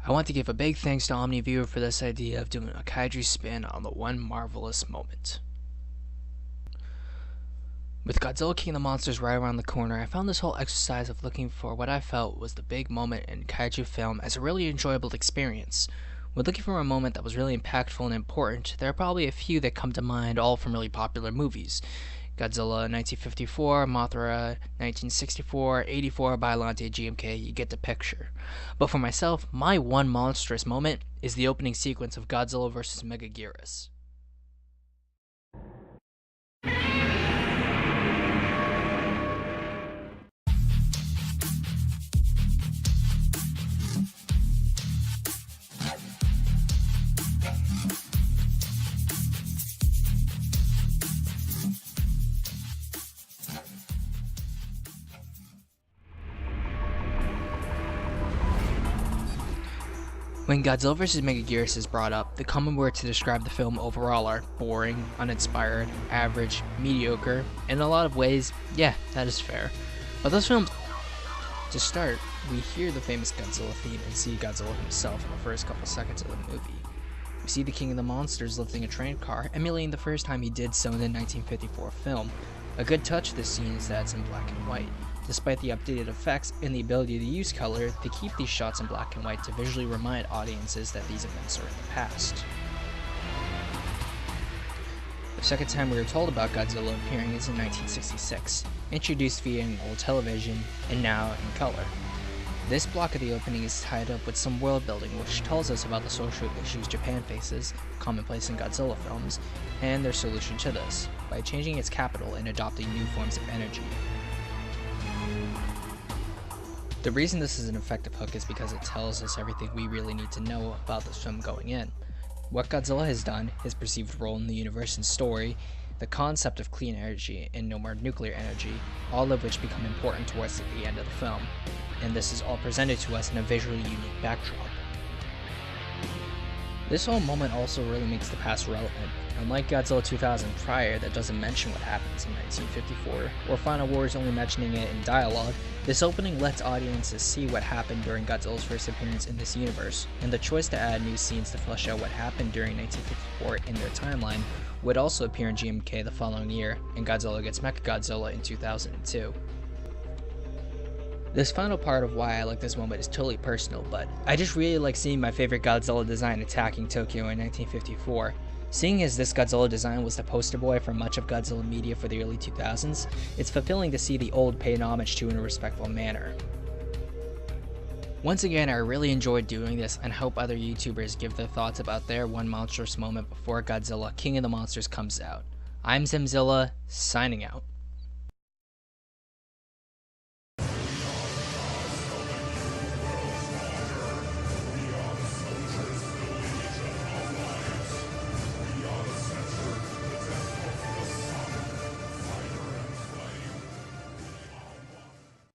I want to give a big thanks to OmniViewer for this idea of doing a kaiju spin on the one marvelous moment. With Godzilla King of the Monsters right around the corner, I found this whole exercise of looking for what I felt was the big moment in kaiju film as a really enjoyable experience. When looking for a moment that was really impactful and important, there are probably a few that come to mind, all from really popular movies. Godzilla 1954, Mothra 1964, 84, Biollante GMK, you get the picture. But for myself, my one monstrous moment is the opening sequence of Godzilla vs. Megaguirus. When Godzilla vs. Megaguirus is brought up, the common words to describe the film overall are boring, uninspired, average, mediocre, and in a lot of ways, yeah, that is fair. But those films, to start, we hear the famous Godzilla theme and see Godzilla himself in the first couple seconds of the movie. We see the King of the Monsters lifting a train car, emulating the first time he did so in the 1954 film. A good touch of this scene is that it's in black and white, despite the updated effects and the ability to use color. They keep these shots in black and white to visually remind audiences that these events are in the past. The second time we were told about Godzilla appearing is in 1966, introduced via an old television, and now in color. This block of the opening is tied up with some world building which tells us about the social issues Japan faces, commonplace in Godzilla films, and their solution to this, by changing its capital and adopting new forms of energy. The reason this is an effective hook is because it tells us everything we really need to know about this film going in. What Godzilla has done, his perceived role in the universe and story, the concept of clean energy and no more nuclear energy, all of which become important to us at the end of the film. And this is all presented to us in a visually unique backdrop. This whole moment also really makes the past relevant. Unlike Godzilla 2000 prior that doesn't mention what happens in 1954, or Final Wars only mentioning it in dialogue, this opening lets audiences see what happened during Godzilla's first appearance in this universe, and the choice to add new scenes to flesh out what happened during 1954 in their timeline would also appear in GMK the following year, and Godzilla gets Mechagodzilla in 2002. This final part of why I like this moment is totally personal, but I just really like seeing my favorite Godzilla design attacking Tokyo in 1954. Seeing as this Godzilla design was the poster boy for much of Godzilla media for the early 2000s, it's fulfilling to see the old paid homage to in a respectful manner. Once again, I really enjoyed doing this and hope other YouTubers give their thoughts about their one monstrous moment before Godzilla King of the Monsters comes out. I'm Zimzilla, signing out.